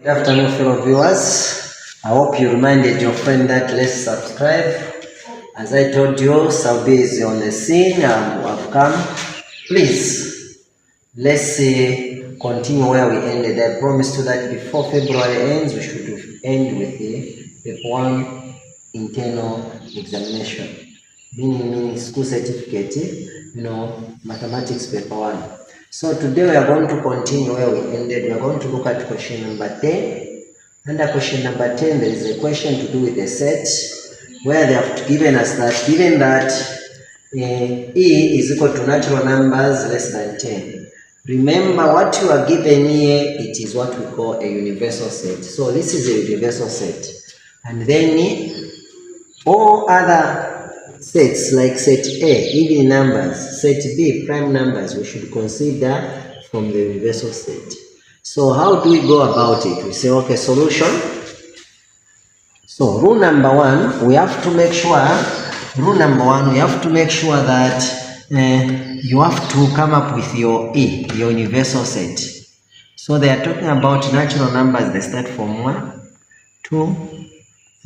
Good afternoon, fellow viewers. I hope you reminded your friend that let's subscribe. As I told you, Sabi is on the scene and have come. Please, let's continue where we ended. I promised you that before February ends, we should end with the paper 1 internal examination, meaning school certificate, mathematics paper 1. So today we are going to continue where we ended. We are going to look at question number 10. Under question number 10, there is a question to do with a set where they have given us that, given that E is equal to natural numbers less than 10. Remember what you are given here, it is what we call a universal set. So this is a universal set. And then all other sets like set A, even numbers, set B, prime numbers, we should consider from the universal set. So how do we go about it? We say, okay, solution. So rule number one, we have to make sure, that you have to come up with your E, your universal set. So they are talking about natural numbers. They start from 1, 2,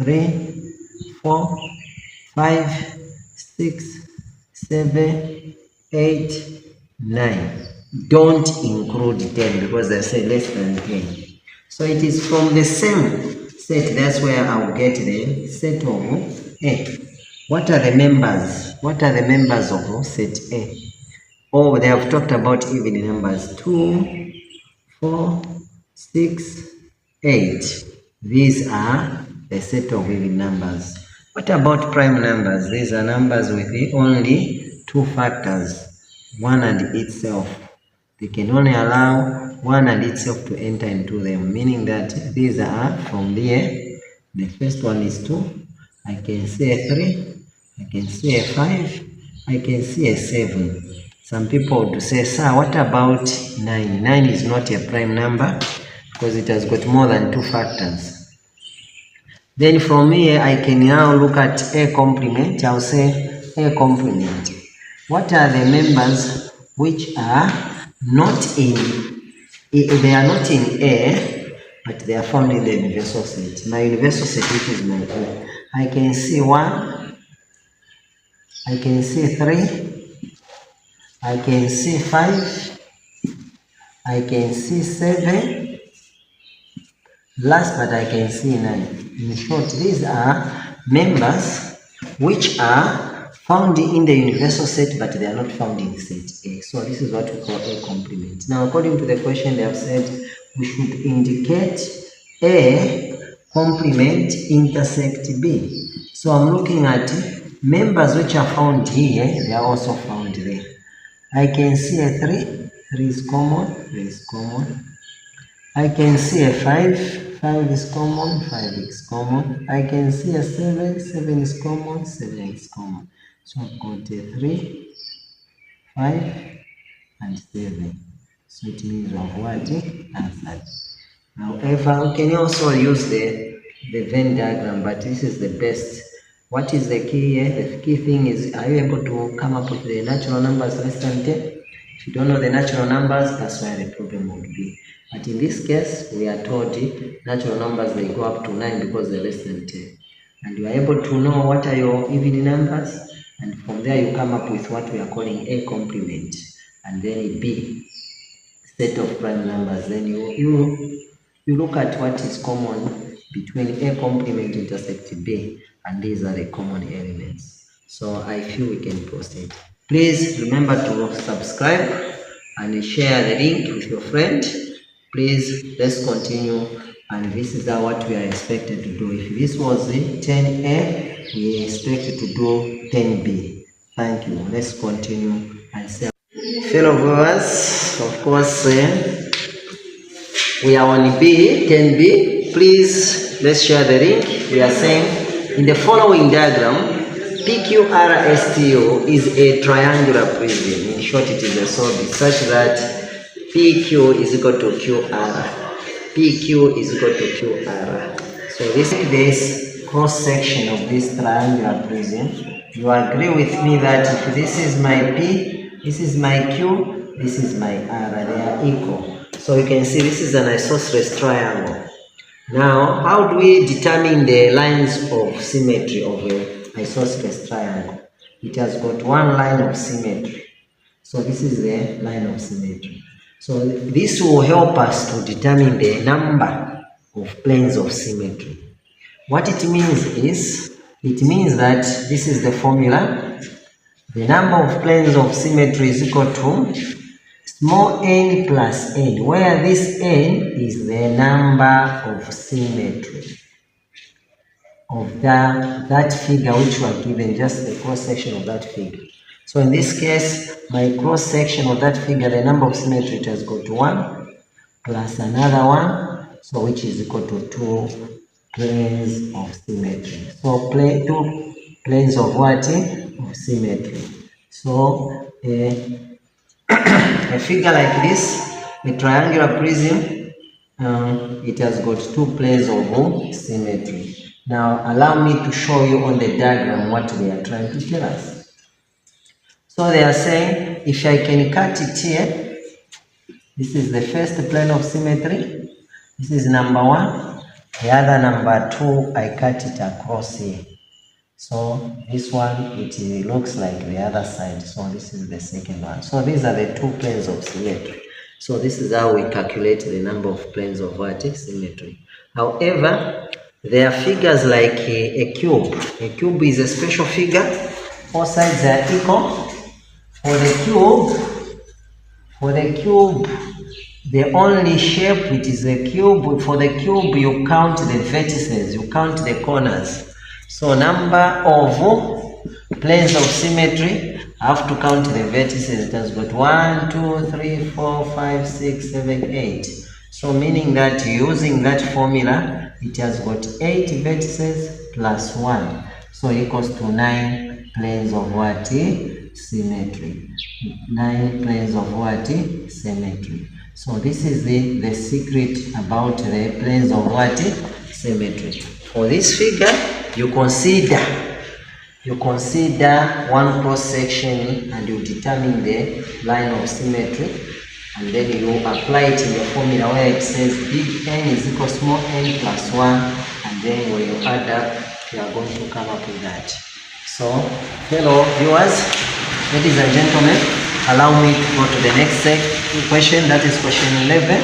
3, 4, 5, 6, 7, 8, 9. Don't include 10 because they say less than 10. So it is from the same set. That's where I'll get the set of A. What are the members? What are the members of set A? Oh, they have talked about even numbers. 2, 4, 6, 8. These are the set of even numbers. What about prime numbers? These are numbers with only 2 factors, 1 and itself. They can only allow 1 and itself to enter into them, meaning that these are from there. The first one is 2. I can see a 3. I can see a 5. I can see a 7. Some people would say, sir, what about 9? 9 is not a prime number because it has got more than 2 factors. Then from here, I can now look at A complement. I'll say A complement. What are the members which are not in, they are not in A, but they are found in the universal set. My universal set, which is my A. I can see 1, I can see 3, I can see 5, I can see 7, last but I can see 9. In short, these are members which are found in the universal set, but they are not found in set A. So this is what we call A complement. Now, according to the question, they have said we should indicate A complement intersect B. So I'm looking at members which are found here. They are also found there. I can see a 3. 3 is common. 3 is common. I can see a 5. 5 is common, 5 is common. I can see a 7, 7 is common, 7 is common. So I've got a 3, 5, and 7. So it means we have what? Answered. However, we can also use the Venn diagram, but this is the best. What is the key here? The key thing is, are you able to come up with the natural numbers less than 10? If you don't know the natural numbers, that's where the problem would be. But in this case, we are told natural numbers, they go up to 9 because they're less than 10. And you are able to know what are your even numbers. And from there, you come up with what we are calling A complement. And then B, set of prime numbers. Then you look at what is common between A complement intersect B. And these are the common elements. So I feel we can proceed. Please remember to subscribe and share the link with your friend. Please, let's continue, and this is what we are expected to do. If this was the 10A, we expected to do 10B. Thank you. Let's continue and see. Fellow viewers, of course, we are on B, 10B. Please, let's share the link. We are saying in the following diagram, PQRSTU is a triangular prism. In short, it is a solid such that PQ is equal to QR. PQ is equal to QR. So this cross section of this triangular prism, you agree with me that if this is my P, this is my Q, this is my R, they are equal. So you can see this is an isosceles triangle. Now, how do we determine the lines of symmetry of an isosceles triangle? It has got one line of symmetry. So this is the line of symmetry. So this will help us to determine the number of planes of symmetry. What it means is, it means that this is the formula. The number of planes of symmetry is equal to small n plus n, where this n is the number of symmetry of that figure which we are given, just the cross section of that figure. So in this case, my cross section of that figure, the number of symmetry, it has got 1 plus another 1, so which is equal to 2 planes of symmetry. So 2 planes of what? Of symmetry. So a figure like this, a triangular prism, it has got 2 planes of symmetry. Now allow me to show you on the diagram what they are trying to tell us. So they are saying, if I can cut it here, this is the first plane of symmetry, this is number 1, the other number 2, I cut it across here. So this one, it looks like the other side, so this is the second one. So these are the 2 planes of symmetry. So this is how we calculate the number of planes of what? Symmetry. However, there are figures like a cube. A cube is a special figure. 4 sides are equal. For the cube, the only shape which is a cube, for the cube you count the vertices, you count the corners. So number of planes of symmetry, I have to count the vertices. It has got 1, 2, 3, 4, 5, 6, 7, 8. So meaning that using that formula, it has got 8 vertices plus 1. So equals to 9 planes of what? Symmetry. 9 planes of what? Symmetry. So this is the secret about the planes of what? Symmetry. For this figure, you consider one cross section and you determine the line of symmetry, and then you apply it in the formula where it says big N is equal to small n plus 1, and then when you add up, you are going to come up with that. So, fellow viewers, ladies and gentlemen, allow me to go to the next question, that is question 11.